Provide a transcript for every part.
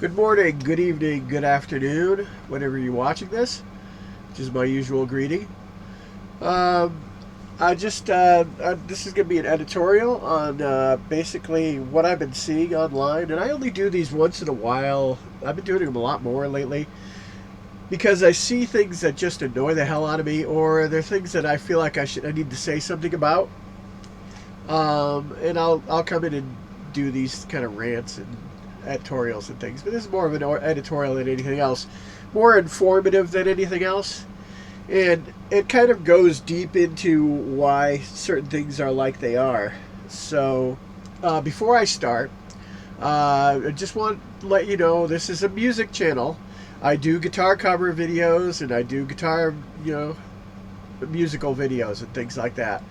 Good morning, good evening, good afternoon, whenever you're watching this, which is my usual greeting. Um, this is going to be an editorial on basically what I've been seeing online, and I only do these once in a while. I've been doing them a lot more lately because I see things that just annoy the hell out of me, or they're things that I feel like I need to say something about. And I'll come in and do these kind of rants and editorials and things. But this is more of an editorial than anything else, more informative than anything else. And it kind of goes deep into why certain things are like they are. So before I start, I just want to let you know this is a music channel. I do guitar cover videos and I do guitar, musical videos and things like that.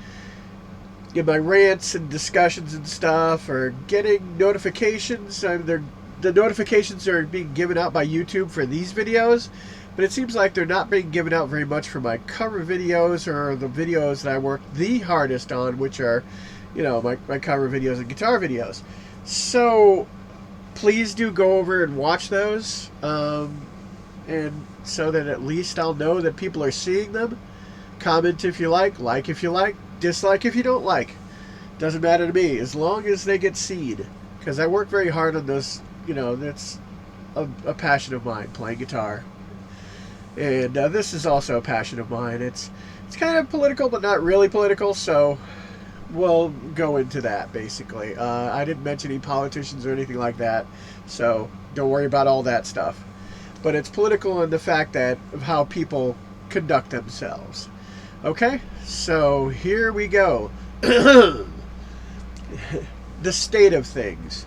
In my rants and discussions and stuff, or getting notifications. The notifications are being given out by YouTube for these videos, but it seems like they're not being given out very much for my cover videos or the videos that I work the hardest on, which are, my cover videos and guitar videos. So please do go over and watch those, and so that at least I'll know that people are seeing them. Comment if you like if you like, dislike if you don't like. Doesn't matter to me as long as they get seen, because I work very hard on those. That's a passion of mine, playing guitar, and this is also a passion of mine. It's kind of political, but not really political, so we'll go into that. Basically, I didn't mention any politicians or anything like that, so don't worry about all that stuff. But it's political in the fact that of how people conduct themselves. Okay, so here we go. The state of things.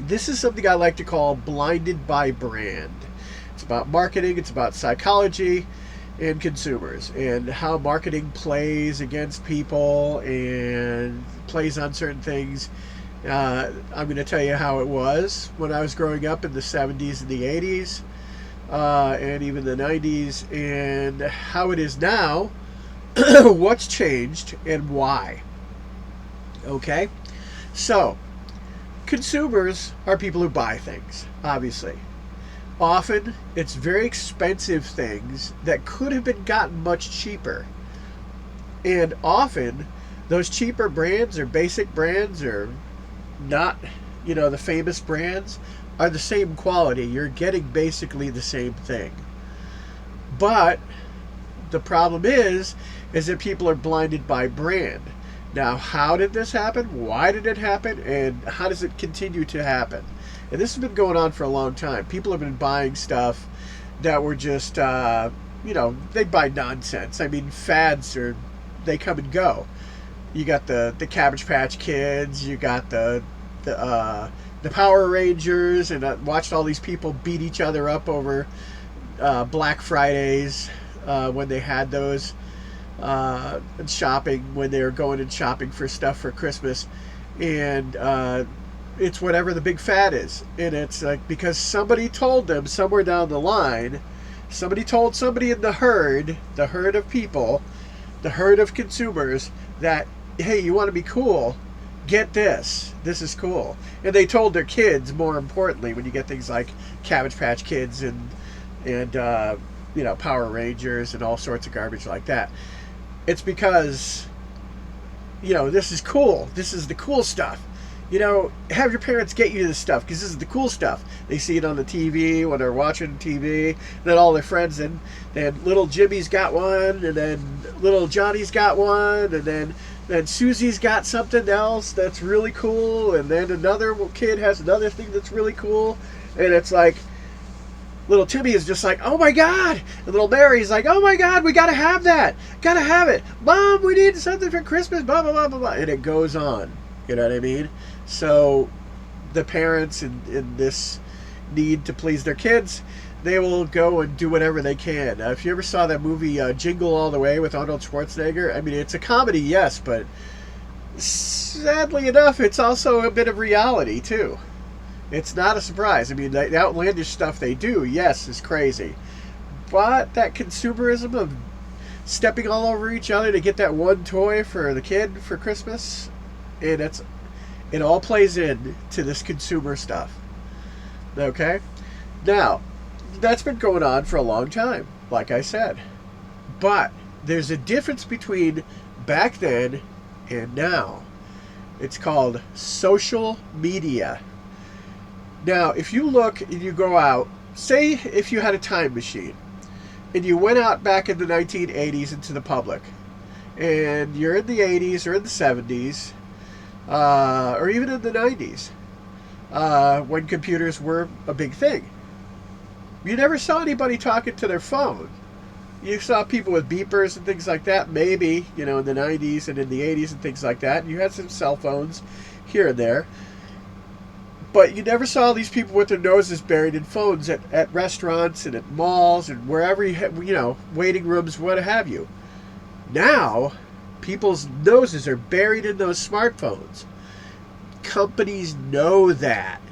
This is something I like to call blinded by brand. It's about marketing, it's about psychology and consumers, and how marketing plays against people and plays on certain things. I'm going to tell you how it was when I was growing up in the 70s and the 80s. And even the 90s, and how it is now, what's changed, and why. Okay? So, consumers are people who buy things, obviously. Often, it's very expensive things that could have been gotten much cheaper. And often, those cheaper brands or basic brands or not, the famous brands are the same quality. You're getting basically the same thing. But the problem is that people are blinded by brand. Now, how did this happen? Why did it happen? And how does it continue to happen? And this has been going on for a long time. People have been buying stuff that were just, they buy nonsense. I mean, fads they come and go. You got the Cabbage Patch Kids. You got the Power Rangers, and I watched all these people beat each other up over Black Fridays when they had those, and shopping when they were going and shopping for stuff for Christmas, and it's whatever the big fad is, and it's like because somebody told them somewhere down the line, somebody told somebody in the herd of people, the herd of consumers, that hey, you want to be cool, get this is cool. And they told their kids, more importantly, when you get things like Cabbage Patch Kids and Power Rangers and all sorts of garbage like that, it's because this is cool, this is the cool stuff. Have your parents get you this stuff because this is the cool stuff. They see it on the TV when they're watching TV. Then all their friends, and then little Jimmy's got one, and then little Johnny's got one, and then Susie's got something else that's really cool, and then another kid has another thing that's really cool, and it's like little Timmy is just like, oh my god, and little Mary's like, oh my god, we gotta have that, gotta have it, Mom, we need something for Christmas, blah blah blah blah blah, and it goes on. You know what I mean? So the parents in this need to please their kids, they will go and do whatever they can. If you ever saw that movie Jingle All the Way with Arnold Schwarzenegger, I mean, it's a comedy, yes, but sadly enough, it's also a bit of reality too. It's not a surprise. I mean, the outlandish stuff they do, yes, is crazy, but that consumerism of stepping all over each other to get that one toy for the kid for Christmas, and it all plays in to this consumer stuff. Okay? Now, that's been going on for a long time, like I said. But there's a difference between back then and now. It's called social media. Now, if you look and you go out, say if you had a time machine and you went out back in the 1980s into the public, and you're in the 80s or in the 70s, or even in the 90s, when computers were a big thing, you never saw anybody talking to their phone. You saw people with beepers and things like that, maybe, in the 90s and in the 80s and things like that. And you had some cell phones here and there. But you never saw these people with their noses buried in phones at restaurants and at malls and wherever waiting rooms, what have you. Now, people's noses are buried in those smartphones. Companies know that.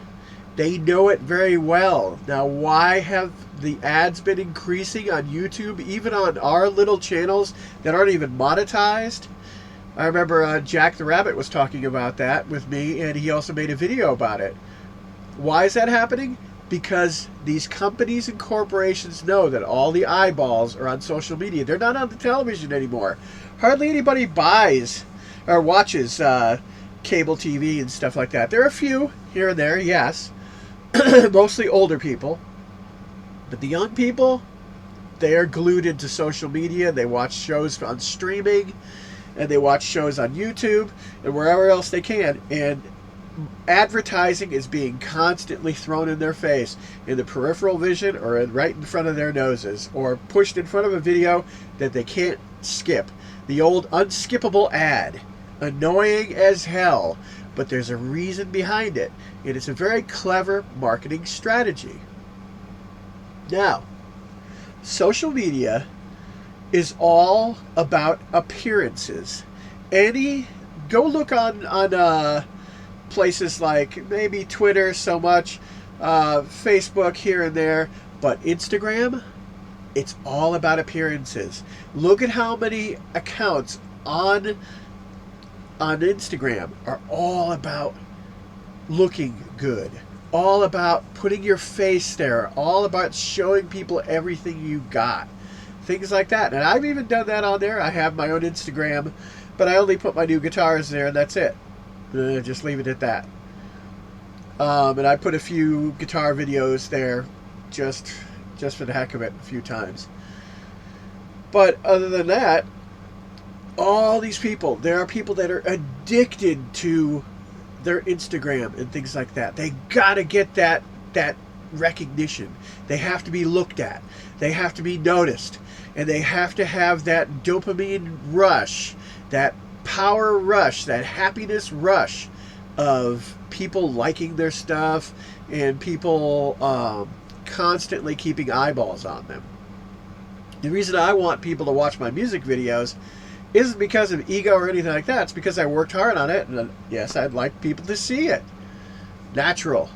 They know it very well. Now, why have the ads been increasing on YouTube, even on our little channels that aren't even monetized? I remember Jack the Rabbit was talking about that with me, and he also made a video about it. Why is that happening? Because these companies and corporations know that all the eyeballs are on social media. They're not on the television anymore. Hardly anybody buys or watches cable TV and stuff like that. There are a few here and there, yes. Mostly older people. But the young people, they are glued into social media. They watch shows on streaming, and they watch shows on YouTube and wherever else they can. And advertising is being constantly thrown in their face, in the peripheral vision or right in front of their noses, or pushed in front of a video that they can't skip. The old unskippable ad. Annoying as hell, but there's a reason behind it, and it's a very clever marketing strategy. Now, social media is all about appearances. Go look on places like maybe Twitter so much, Facebook here and there, but Instagram, it's all about appearances. Look at how many accounts on Instagram are all about looking good, all about putting your face there, all about showing people everything you got, things like that. And I've even done that on there. I have my own Instagram, but I only put my new guitars there, and that's it. Just leave it at that. And I put a few guitar videos there just for the heck of it a few times. But other than that, all these people, there are people that are addicted to their Instagram and things like that. They gotta get that recognition. They have to be looked at. They have to be noticed. And they have to have that dopamine rush, that power rush, that happiness rush of people liking their stuff and people constantly keeping eyeballs on them. The reason I want people to watch my music videos isn't because of ego or anything like that. It's because I worked hard on it, and yes, I'd like people to see it. Natural.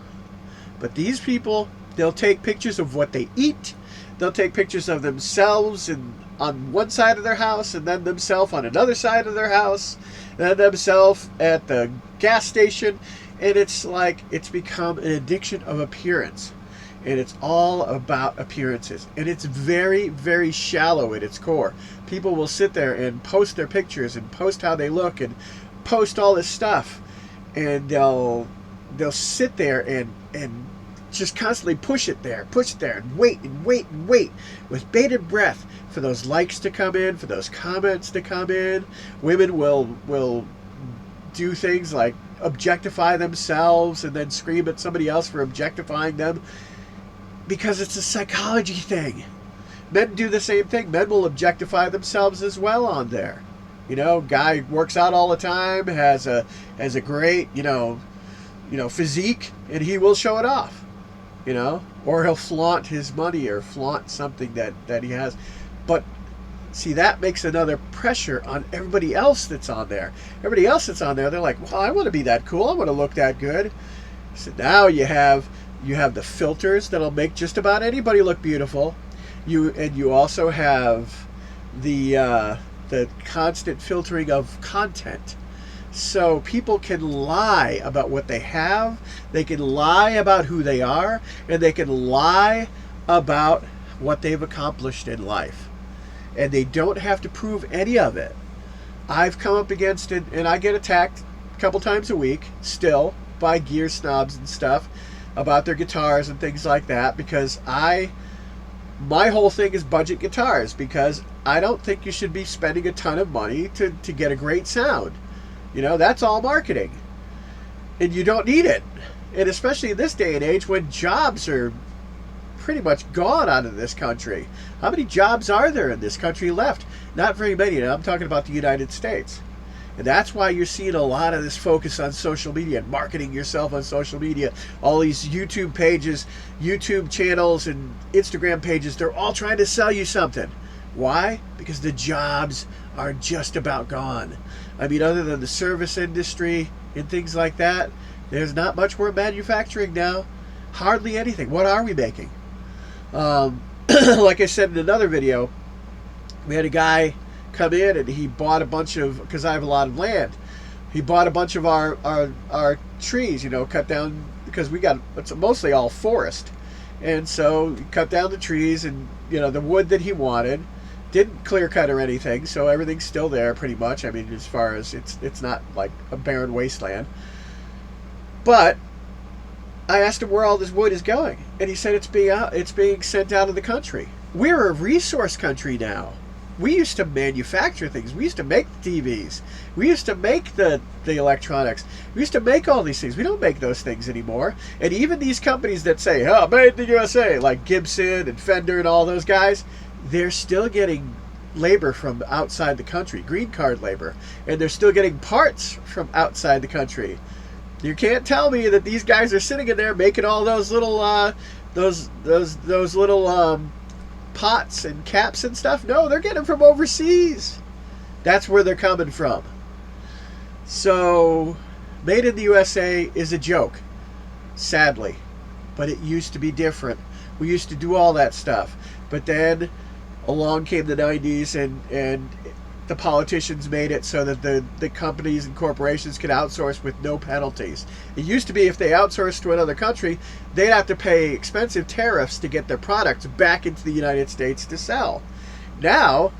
But these people, they'll take pictures of what they eat. They'll take pictures of themselves on one side of their house, and then themselves on another side of their house, and then themselves at the gas station. And it's like it's become an addiction of appearance. And it's all about appearances. And it's very, very shallow at its core. People will sit there and post their pictures and post how they look and post all this stuff. And they'll sit there and just constantly push it there, and wait with bated breath for those likes to come in, for those comments to come in. Women will do things like objectify themselves and then scream at somebody else for objectifying them. Because it's a psychology thing. Men do the same thing. Men will objectify themselves as well on there. Guy works out all the time, has a great, physique, and he will show it off. Or he'll flaunt his money or flaunt something that he has. But see, that makes another pressure on everybody else that's on there. Everybody else that's on there, they're like, well, I want to be that cool. I want to look that good. So now you have the filters that'll make just about anybody look beautiful. You also have the constant filtering of content. So people can lie about what they have, they can lie about who they are, and they can lie about what they've accomplished in life. And they don't have to prove any of it. I've come up against it, and I get attacked a couple times a week still by gear snobs and stuff about their guitars and things like that, because my whole thing is budget guitars, because I don't think you should be spending a ton of money to get a great sound. That's all marketing. And you don't need it. And especially in this day and age when jobs are pretty much gone out of this country. How many jobs are there in this country left? Not very many. And I'm talking about the United States. And that's why you're seeing a lot of this focus on social media and marketing yourself on social media. All these YouTube pages, YouTube channels, and Instagram pages, they're all trying to sell you something. Why? Because the jobs are just about gone. I mean, other than the service industry and things like that, there's not much more manufacturing now. Hardly anything. What are we making? Like I said in another video, we had a guy come in and he bought a bunch of, because I have a lot of land, he bought a bunch of our trees, cut down, because it's mostly all forest. And so he cut down the trees and, the wood that he wanted. Didn't clear cut or anything, so everything's still there pretty much. I mean, as far as it's not like a barren wasteland. But I asked him where all this wood is going, and he said it's being sent out of the country. We're a resource country now. We used to manufacture things. We used to make the TVs. We used to make the electronics. We used to make all these things. We don't make those things anymore. And even these companies that say, "Oh, made in the USA," like Gibson and Fender and all those guys, they're still getting labor from outside the country, green card labor, and they're still getting parts from outside the country. You can't tell me that these guys are sitting in there making all those little those little pots and caps and stuff. No, they're getting them from overseas. That's where they're coming from. So, made in the USA is a joke, sadly, but it used to be different. We used to do all that stuff, but then along came the 90s, and the politicians made it so that the companies and corporations could outsource with no penalties. It used to be if they outsourced to another country, they'd have to pay expensive tariffs to get their products back into the United States to sell. Now,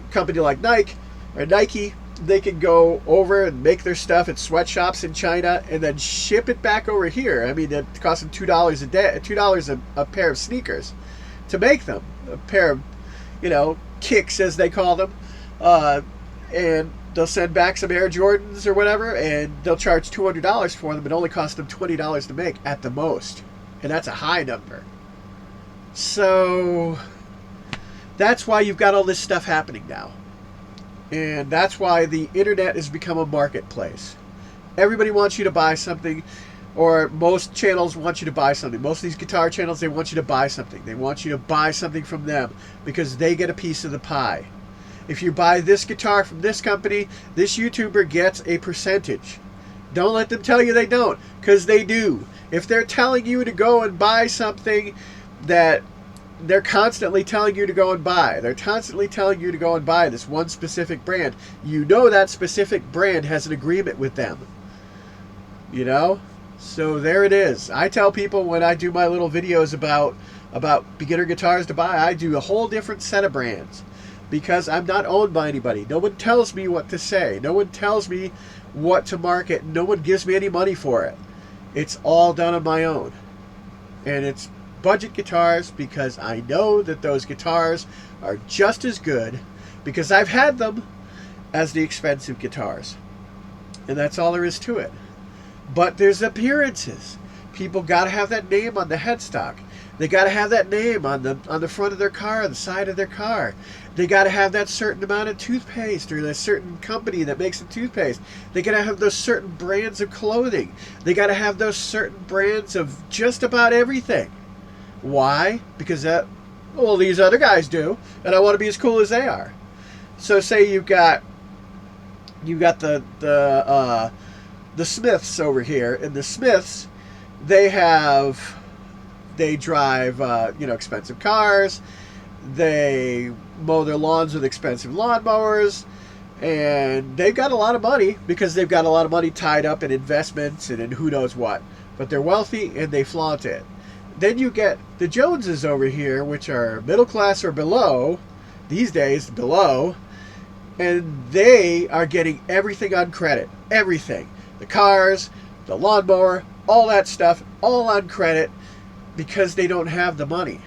a company like Nike, they can go over and make their stuff at sweatshops in China and then ship it back over here. I mean, it costs them $2 a pair of sneakers to make them. A pair of, kicks, as they call them. And they'll send back some Air Jordans or whatever, and they'll charge $200 for them. It only costs them $20 to make at the most. And that's a high number. So that's why you've got all this stuff happening now. And that's why the internet has become a marketplace. Everybody wants you to buy something, or most channels want you to buy something. Most of these guitar channels, they want you to buy something. They want you to buy something from them because they get a piece of the pie. If you buy this guitar from this company, this YouTuber gets a percentage. Don't let them tell you they don't, because they do. If they're telling you to go and buy something that they're constantly telling you to go and buy, they're constantly telling you to go and buy this one specific brand, that specific brand has an agreement with them. So there it is. I tell people when I do my little videos about beginner guitars to buy, I do a whole different set of brands. Because I'm not owned by anybody. No one tells me what to say. No one tells me what to market. No one gives me any money for it. It's all done on my own. And it's budget guitars because I know that those guitars are just as good, because I've had them, as the expensive guitars. And that's all there is to it. But there's appearances. People got to have that name on the headstock. They got to have that name on the front of their car, the side of their car. They got to have that certain amount of toothpaste, or that certain company that makes the toothpaste. They got to have those certain brands of clothing. They got to have those certain brands of just about everything. Why? Because these other guys do, and I want to be as cool as they are. So say you've got the Smiths over here, and the Smiths, they drive expensive cars. They mow their lawns with expensive lawnmowers. And they've got a lot of money because they've got a lot of money tied up in investments and in who knows what. But they're wealthy and they flaunt it. Then you get the Joneses over here, which are middle class or below, these days below, and they are getting everything on credit. Everything. The cars, the lawnmower, all that stuff, all on credit because they don't have the money.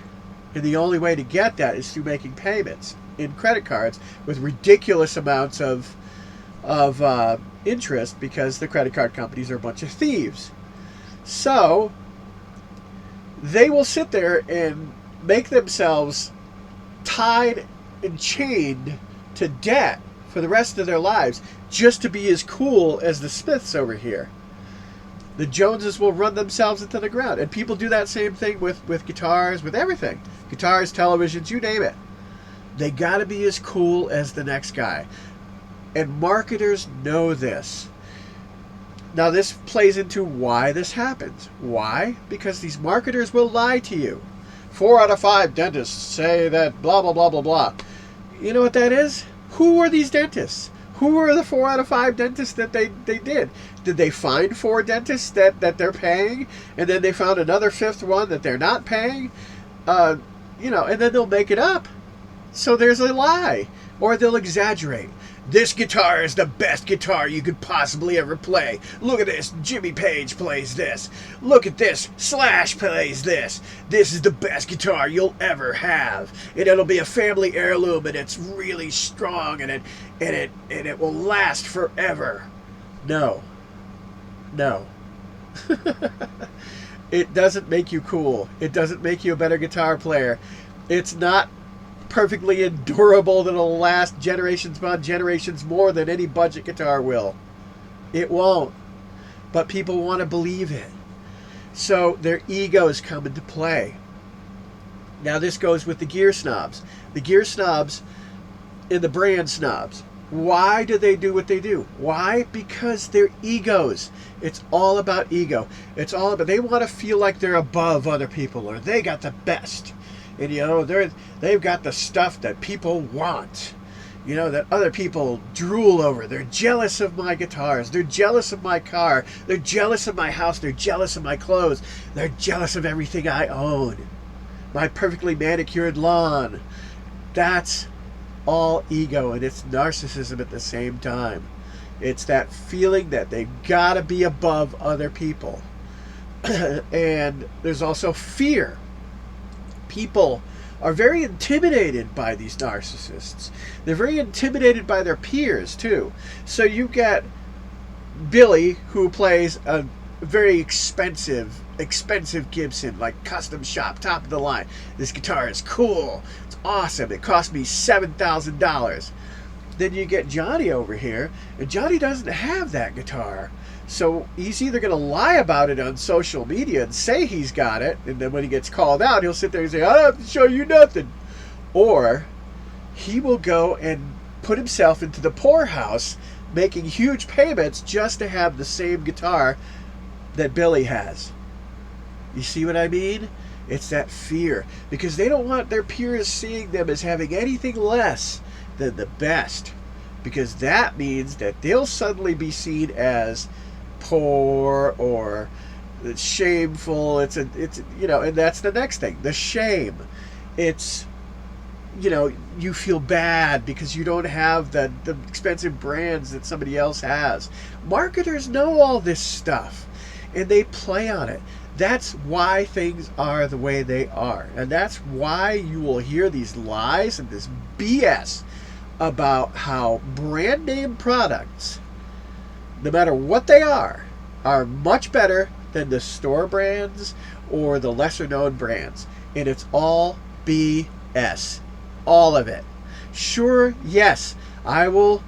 And the only way to get that is through making payments in credit cards with ridiculous amounts of interest because the credit card companies are a bunch of thieves. So they will sit there and make themselves tied and chained to debt for the rest of their lives just to be as cool as the Smiths over here. The Joneses will run themselves into the ground. And people do that same thing with guitars, with everything. Guitars, televisions, you name it. They got to be as cool as the next guy. And marketers know this. Now this plays into why this happens. Why? Because these marketers will lie to you. 4 out of 5 dentists say that blah, blah, blah, blah, blah. You know what that is? Who are these dentists? Who are the 4 out of 5 dentists that they did? Did they find 4 dentists that they're paying, and then they found another 5th one that they're not paying? And then they'll make it up. So there's a lie. Or they'll exaggerate. This guitar is the best guitar you could possibly ever play. Look at this. Jimmy Page plays this. Look at this. Slash plays this. This is the best guitar you'll ever have. And it'll be a family heirloom, and it's really strong, and it will last forever. No. It doesn't make you cool. It doesn't make you a better guitar player. It's not perfectly endurable that'll last generations upon generations more than any budget guitar will. It won't. But people want to believe it. So their egos come into play. Now this goes with the gear snobs. The gear snobs and the brand snobs. Why do they do what they do? Why? Because they're egos. It's all about ego. It's all about, they want to feel like they're above other people, or they got the best. And they've got the stuff that people want, that other people drool over. They're jealous of my guitars. They're jealous of my car. They're jealous of my house. They're jealous of my clothes. They're jealous of everything I own. My perfectly manicured lawn. That's all ego, and it's narcissism at the same time. It's that feeling that they've got to be above other people. And there's also fear. People are very intimidated by these narcissists. They're very intimidated by their peers too. So you get Billy, who plays a very expensive Gibson, like custom shop, top of the line. This guitar is cool. It's awesome. It cost me $7,000. Then you get Johnny over here, and Johnny doesn't have that guitar. So he's either going to lie about it on social media and say he's got it, and then when he gets called out, he'll sit there and say, I don't have to show you nothing. Or he will go and put himself into the poorhouse, making huge payments just to have the same guitar that Billy has. You see what I mean? It's that fear. Because they don't want their peers seeing them as having anything less than the best. Because that means that they'll suddenly be seen as poor or shameful. It's and that's the next thing, the shame. It's you feel bad because you don't have the expensive brands that somebody else has. Marketers know all this stuff and they play on it. That's why things are the way they are, and that's why you will hear these lies and this BS about how brand name products, no matter what they are much better than the store brands or the lesser known brands. And it's all BS. All of it. Sure, yes, I will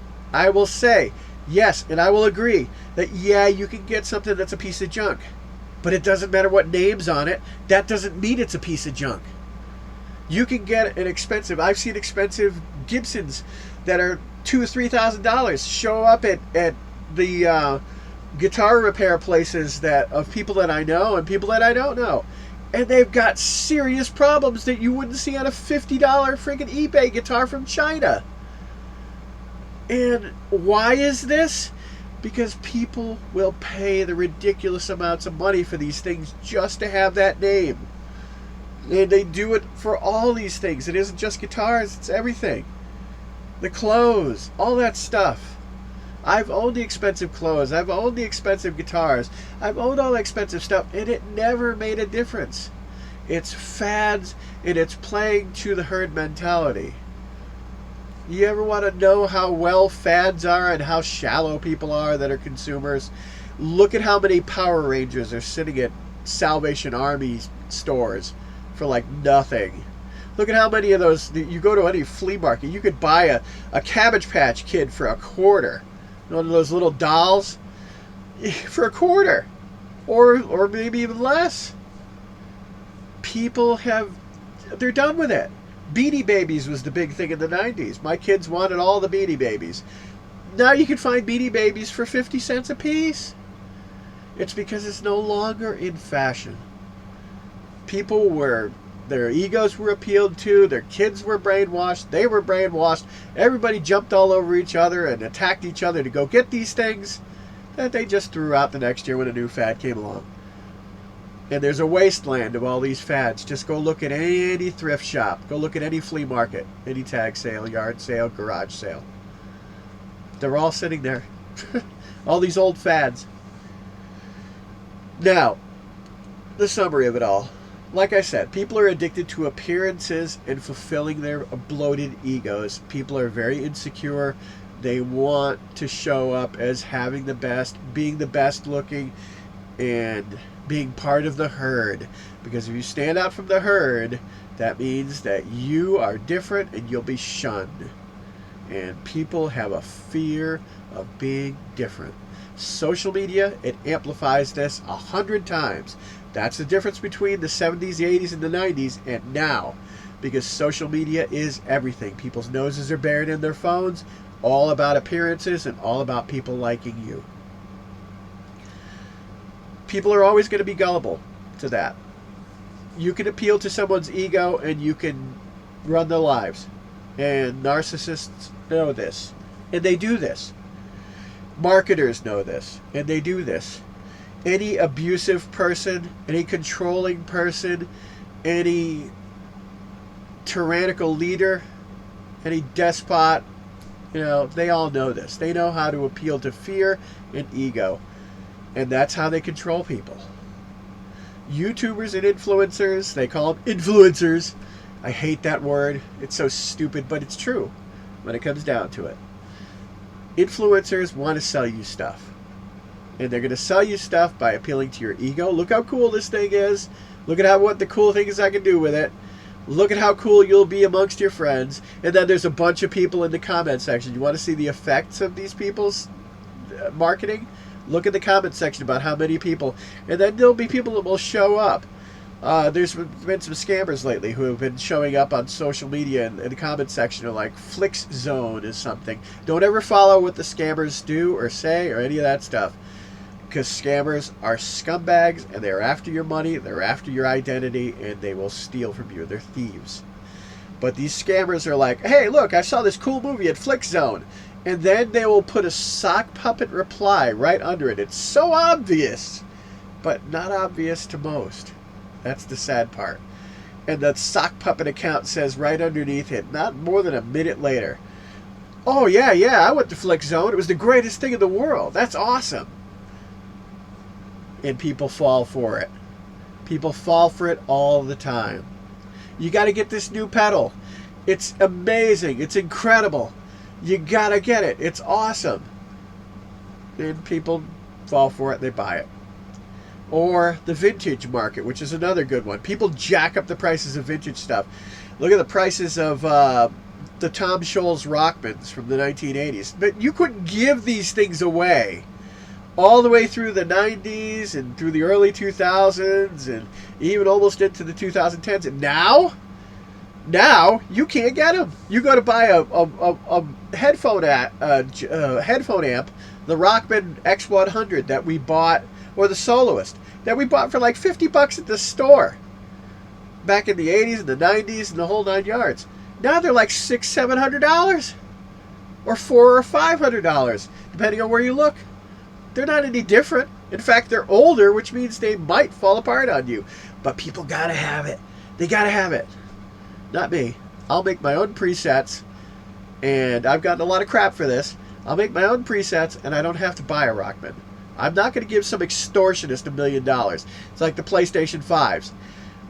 say, yes, and I will agree that, yeah, you can get something that's a piece of junk. But it doesn't matter what name's on it. That doesn't mean it's a piece of junk. You can get I've seen expensive Gibsons that are $2,000 or $3,000 show up at the guitar repair places of people that I know and people that I don't know. And they've got serious problems that you wouldn't see on a $50 freaking eBay guitar from China. And why is this? Because people will pay the ridiculous amounts of money for these things just to have that name. And they do it for all these things. It isn't just guitars, it's everything. The clothes, all that stuff. I've owned the expensive clothes, I've owned the expensive guitars, I've owned all the expensive stuff, and it never made a difference. It's fads, and it's playing to the herd mentality. You ever want to know how well fads are and how shallow people are that are consumers? Look at how many Power Rangers are sitting at Salvation Army stores for like nothing. Look at how many of those, you go to any flea market, you could buy a Cabbage Patch Kid for $0.25. One of those little dolls for $0.25. Or maybe even less. People they're done with it. Beanie Babies was the big thing in the 90s. My kids wanted all the Beanie Babies. Now you can find Beanie Babies for 50 cents a piece. It's because it's no longer in fashion. Their egos were appealed to, their kids were brainwashed, they were brainwashed, everybody jumped all over each other and attacked each other to go get these things that they just threw out the next year when a new fad came along. And there's a wasteland of all these fads. Just go look at any thrift shop. Go look at any flea market. Any tag sale, yard sale, garage sale. They're all sitting there. All these old fads. Now, the summary of it all. Like I said, people are addicted to appearances and fulfilling their bloated egos. People are very insecure. They want to show up as having the best, being the best looking, and being part of the herd. Because if you stand out from the herd, that means that you are different and you'll be shunned. And people have a fear of being different. Social media, it amplifies this 100 times. That's the difference between the 70s, the 80s, and the 90s and now. Because social media is everything. People's noses are buried in their phones. All about appearances and all about people liking you. People are always going to be gullible to that. You can appeal to someone's ego and you can run their lives. And narcissists know this. And they do this. Marketers know this. And they do this. Any abusive person, any controlling person, any tyrannical leader, any despot, they all know this. They know how to appeal to fear and ego. And that's how they control people. YouTubers and influencers, they call them influencers. I hate that word. It's so stupid, but it's true when it comes down to it. Influencers want to sell you stuff. And they're going to sell you stuff by appealing to your ego. Look how cool this thing is. Look at what the cool things I can do with it. Look at how cool you'll be amongst your friends. And then there's a bunch of people in the comment section. You want to see the effects of these people's marketing? Look at the comment section about how many people. And then there'll be people that will show up. There's been some scammers lately who have been showing up on social media in the comment section are like Flix Zone is something. Don't ever follow what the scammers do or say or any of that stuff. Because scammers are scumbags and they're after your money, they're after your identity, and they will steal from you. They're thieves. But these scammers are like, hey, look, I saw this cool movie at Flix Zone. And then they will put a sock puppet reply right under it. It's so obvious, but not obvious to most. That's the sad part. And that sock puppet account says right underneath it, not more than a minute later, oh, yeah, I went to Flix Zone. It was the greatest thing in the world. That's awesome. And people fall for it. People fall for it all the time. You got to get this new pedal. It's amazing. It's incredible. You got to get it. It's awesome. And people fall for it. They buy it. Or the vintage market, which is another good one. People jack up the prices of vintage stuff. Look at the prices of the Tom Scholz Rockmans from the 1980s. But you couldn't give these things away all the way through the 90s and through the early 2000s and even almost into the 2010s. And now you can't get them. You go to buy a headphone amp, the Rockman X100 that we bought, or the Soloist that we bought for like $50 at the store back in the 80s and the 90s and the whole 9 yards. Now they're like $600-$700. or $400 or $500, depending on where you look. They're not any different. In fact, they're older, which means they might fall apart on you. But people gotta have it. They gotta have it. Not me. I'll make my own presets, and I've gotten a lot of crap for this. I'll make my own presets, and I don't have to buy a Rockman. I'm not going to give some extortionist $1 million. It's like the PlayStation 5s.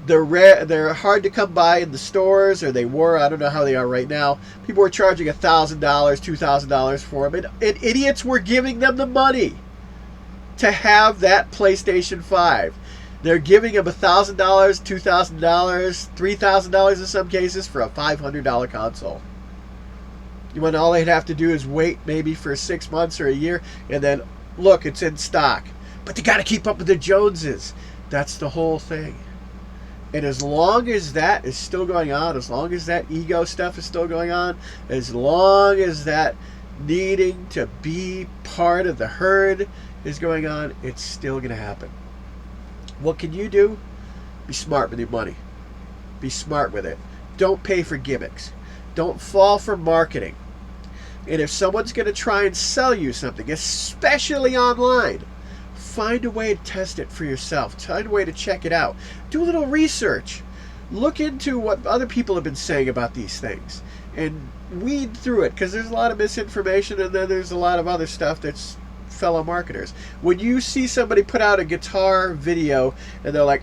They're rare. They're hard to come by in the stores, or they were. I don't know how they are right now. People were charging $1,000, $2,000 for them, and idiots were giving them the money to have that PlayStation 5. They're giving them $1,000, $2,000, $3,000 in some cases for a $500 console. When all they'd have to do is wait maybe for 6 months or a year, and then look, it's in stock. But they got to keep up with the Joneses. That's the whole thing. And as long as that is still going on, as long as that ego stuff is still going on, as long as that needing to be part of the herd is going on, it's still going to happen. What can you do? Be smart with your money. Be smart with it. Don't pay for gimmicks. Don't fall for marketing. And if someone's going to try and sell you something, especially online, find a way to test it for yourself. Find a way to check it out. Do a little research. Look into what other people have been saying about these things and weed through it, because there's a lot of misinformation, and then there's a lot of other stuff that's fellow marketers. When you see somebody put out a guitar video and they're like,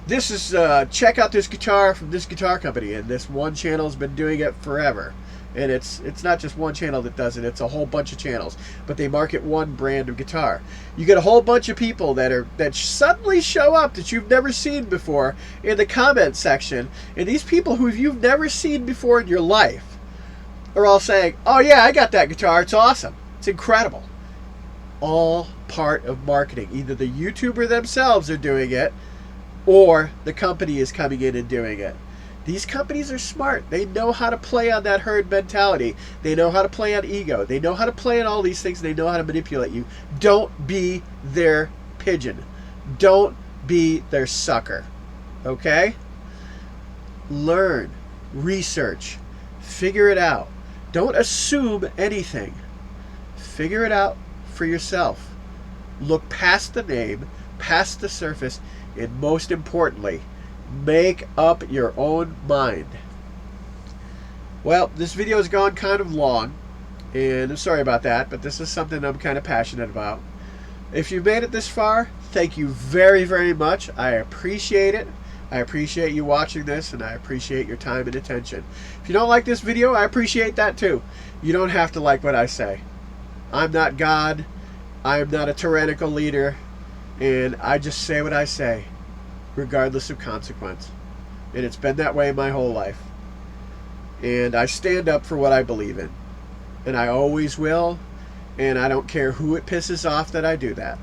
this is check out this guitar from this guitar company, and this one channel's been doing it forever, and it's not just one channel that does it, it's a whole bunch of channels, but they market one brand of guitar. You get a whole bunch of people that suddenly show up that you've never seen before in the comment section, and these people who you've never seen before in your life are all saying, oh yeah, I got that guitar, it's awesome, it's incredible. All part of marketing. Either the YouTuber themselves are doing it, or the company is coming in and doing it. These companies are smart. They know how to play on that herd mentality. They know how to play on ego. They know how to play on all these things. They know how to manipulate you. Don't be their pigeon. Don't be their sucker. Okay? Learn. Research. Figure it out. Don't assume anything. Figure it out for yourself. Look past the name, past the surface, and most importantly, make up your own mind. Well, this video has gone kind of long, and I'm sorry about that, but this is something I'm kind of passionate about. If you made it this far, thank you very, very much. I appreciate it. I appreciate you watching this, and I appreciate your time and attention. If you don't like this video, I appreciate that too. You don't have to like what I say. I'm not God. I am not a tyrannical leader. And I just say what I say, regardless of consequence. And it's been that way my whole life. And I stand up for what I believe in. And I always will. And I don't care who it pisses off that I do that.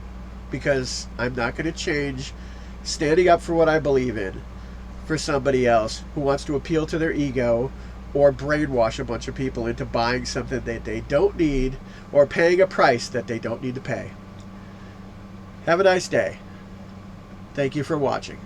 Because I'm not going to change standing up for what I believe in for somebody else who wants to appeal to their ego or brainwash a bunch of people into buying something that they don't need or paying a price that they don't need to pay. Have a nice day. Thank you for watching.